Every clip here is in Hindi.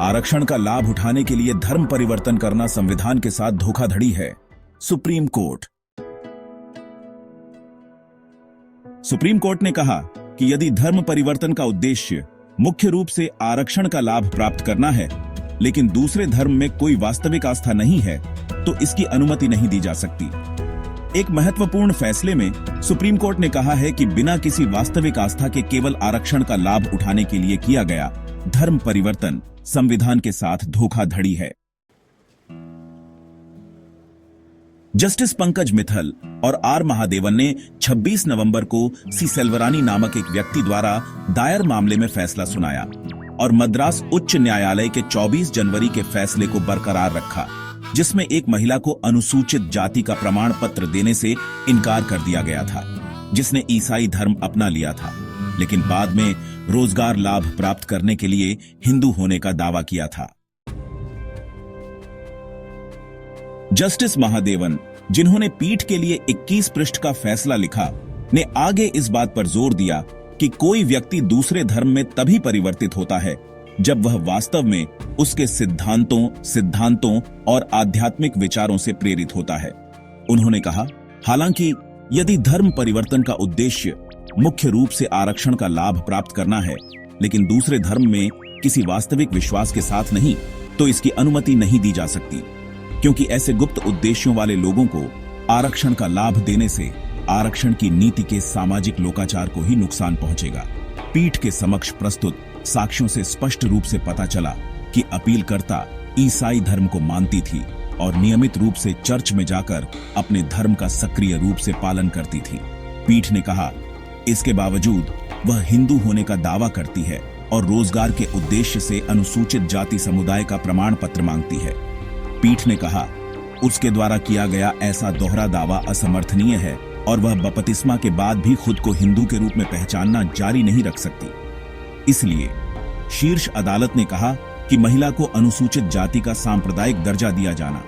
आरक्षण का लाभ उठाने के लिए धर्म परिवर्तन करना संविधान के साथ धोखाधड़ी है। सुप्रीम कोर्ट ने कहा कि यदि धर्म परिवर्तन का उद्देश्य मुख्य रूप से आरक्षण का लाभ प्राप्त करना है, लेकिन दूसरे धर्म में कोई वास्तविक आस्था नहीं है, तो इसकी अनुमति नहीं दी जा सकती। एक महत्वपूर्ण फैसले में सुप्रीम कोर्ट ने कहा है कि बिना किसी वास्तविक आस्था के केवल आरक्षण का लाभ उठाने के लिए किया गया धर्म परिवर्तन संविधान के साथ धोखाधड़ी है। जस्टिस पंकज मित्तल और आर महादेवन ने 26 नवंबर को सी सेल्वरानी नामक एक व्यक्ति द्वारा दायर मामले में फैसला सुनाया और मद्रास उच्च न्यायालय के 24 जनवरी के फैसले को बरकरार रखा, जिसमें एक महिला को अनुसूचित जाति का प्रमाण पत्र देने से इनकार कर दिया गया था, जिसने ईसाई धर्म अपना लिया था, लेकिन बाद में रोजगार लाभ प्राप्त करने के लिए हिंदू होने का दावा किया था। जस्टिस महादेवन, जिन्होंने पीठ के लिए 21 पृष्ठ का फैसला लिखा, ने आगे इस बात पर जोर दिया कि कोई व्यक्ति दूसरे धर्म में तभी परिवर्तित होता है जब वह वास्तव में उसके सिद्धांतों और आध्यात्मिक विचारों से प्रेरित होता है। उन्होंने कहा, हालांकि यदि धर्म परिवर्तन का उद्देश्य मुख्य रूप से आरक्षण का लाभ प्राप्त करना है, लेकिन दूसरे धर्म में किसी वास्तविक विश्वास के साथ नहीं, तो इसकी अनुमति नहीं दी जा सकती, क्योंकि ऐसे गुप्त उद्देश्यों वाले लोगों को आरक्षण का लाभ देने से आरक्षण की नीति के सामाजिक लोकाचार को ही नुकसान पहुंचेगा। पीठ के समक्ष प्रस्तुत साक्ष्यों से स्पष्ट रूप से पता चला कि अपीलकर्ता ईसाई धर्म को मानती थी और नियमित रूप से चर्च में जाकर अपने धर्म का सक्रिय रूप से पालन करती थी। पीठ ने कहा, इसके बावजूद वह हिंदू होने का दावा करती है और रोजगार के उद्देश्य से अनुसूचित जाति समुदाय का प्रमाण पत्र मांगती है। पीठ ने कहा, उसके द्वारा किया गया ऐसा दोहरा दावा असमर्थनीय है और वह बपतिस्मा के बाद भी खुद को हिंदू के रूप में पहचानना जारी नहीं रख सकती। इसलिए शीर्ष अदालत ने कहा कि महिला को अनुसूचित जाति का सांप्रदायिक दर्जा दिया जाना,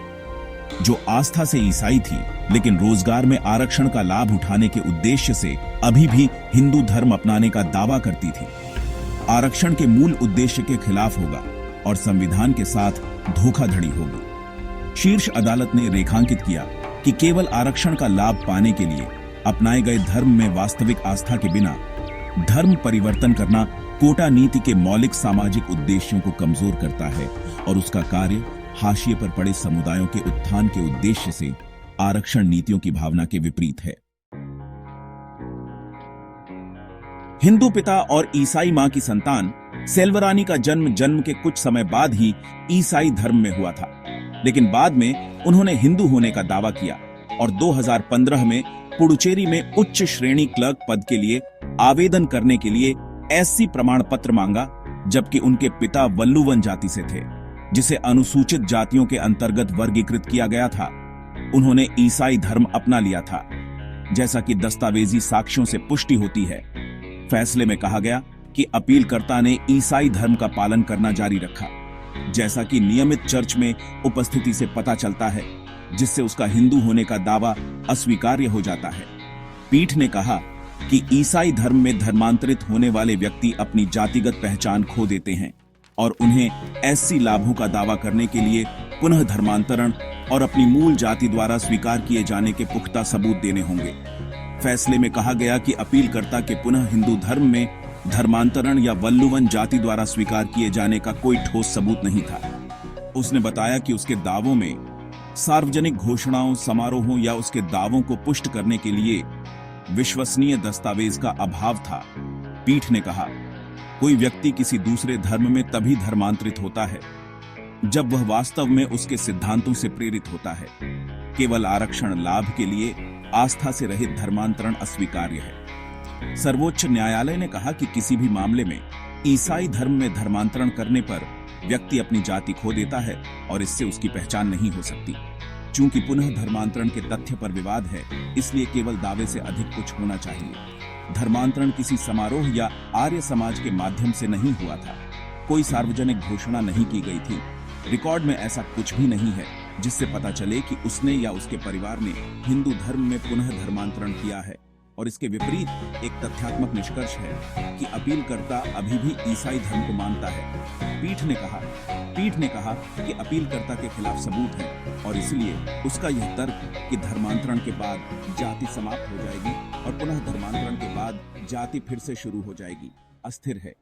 जो आस्था से ईसाई थी लेकिन रोजगार में आरक्षण का लाभ उठाने के उद्देश्य से अभी भी हिंदू धर्म अपनाने का दावा करती थी, आरक्षण के मूल उद्देश्य के खिलाफ होगा और संविधान के साथ धोखाधड़ी होगी। शीर्ष अदालत ने रेखांकित किया कि केवल आरक्षण का लाभ पाने के लिए अपनाए गए धर्म में वास्तविक आस्था के बिना धर्म परिवर्तन करना कोटा नीति के मौलिक सामाजिक उद्देश्यों को कमजोर करता है और उसका कार्य हाशिए पर पड़े समुदायों के उत्थान के उद्देश्य से आरक्षण नीतियों की भावना के विपरीत है। हिंदू पिता और ईसाई मां की संतान सेल्वरानी का जन्म के कुछ समय बाद ही ईसाई धर्म में हुआ था, लेकिन बाद में उन्होंने हिंदू होने का दावा किया और 2015 में पुडुचेरी में उच्च श्रेणी क्लर्क पद के लिए आवेदन करने के लिए एससी प्रमाण पत्र मांगा, जबकि उनके पिता वल्लुवन जाति से थे, जिसे अनुसूचित जातियों के अंतर्गत वर्गीकृत किया गया था। उन्होंने ईसाई धर्म अपना लिया था, जैसा कि दस्तावेजी साक्ष्यों से पुष्टि होती है। फैसले में कहा गया कि अपीलकर्ता ने ईसाई धर्म का पालन करना जारी रखा, जैसा कि नियमित चर्च में उपस्थिति से पता चलता है, जिससे उसका हिंदू होने का दावा अस्वीकार्य हो जाता है। पीठ ने कहा कि ईसाई धर्म में धर्मांतरित होने वाले व्यक्ति अपनी जातिगत पहचान खो देते हैं और उन्हें एससी लाभों का दावा करने के लिए पुनः धर्मांतरण और अपनी मूल जाति द्वारा स्वीकार किए जाने के पुख्ता सबूत देने होंगे। फैसले में कहा गया कि अपीलकर्ता के पुनः हिंदू धर्म में धर्मांतरण या वल्लुवन जाति द्वारा स्वीकार किए जाने का कोई ठोस सबूत नहीं था। उसने बताया कि उसके दावों में सार्वजनिक घोषणाओं, समारोहों या उसके दावों को पुष्ट करने के लिए विश्वसनीय दस्तावेज का अभाव था। पीठ ने कहा, कोई व्यक्ति किसी दूसरे धर्म में तभी धर्मांतरित होता है जब वह वास्तव में उसके सिद्धांतों से प्रेरित होता है। केवल आरक्षण लाभ के लिए आस्था से रहित धर्मांतरण अस्वीकार्य है। सर्वोच्च न्यायालय ने कहा कि किसी भी मामले में ईसाई धर्म में धर्मांतरण करने पर व्यक्ति अपनी जाति खो देता है और इससे उसकी पहचान नहीं हो सकती। चूंकि पुनः धर्मांतरण के तथ्य पर विवाद है, इसलिए केवल दावे से अधिक कुछ होना चाहिए। धर्मांतरण किसी समारोह या आर्य समाज के माध्यम से नहीं हुआ था। कोई सार्वजनिक घोषणा नहीं की गई थी। रिकॉर्ड में ऐसा कुछ भी नहीं है जिससे पता चले कि उसने या उसके परिवार ने हिंदू धर्म में पुनः धर्मांतरण किया है। और इसके विपरीत एक तथ्यात्मक निष्कर्ष है कि अपीलकर्ता अभी भी ईसाई धर्म को मानता है। पीठ ने कहा कि अपीलकर्ता के खिलाफ सबूत है और इसलिए उसका यह तर्क कि धर्मांतरण के बाद जाति समाप्त हो जाएगी और पुनः धर्मांतरण के बाद जाति फिर से शुरू हो जाएगी अस्थिर है।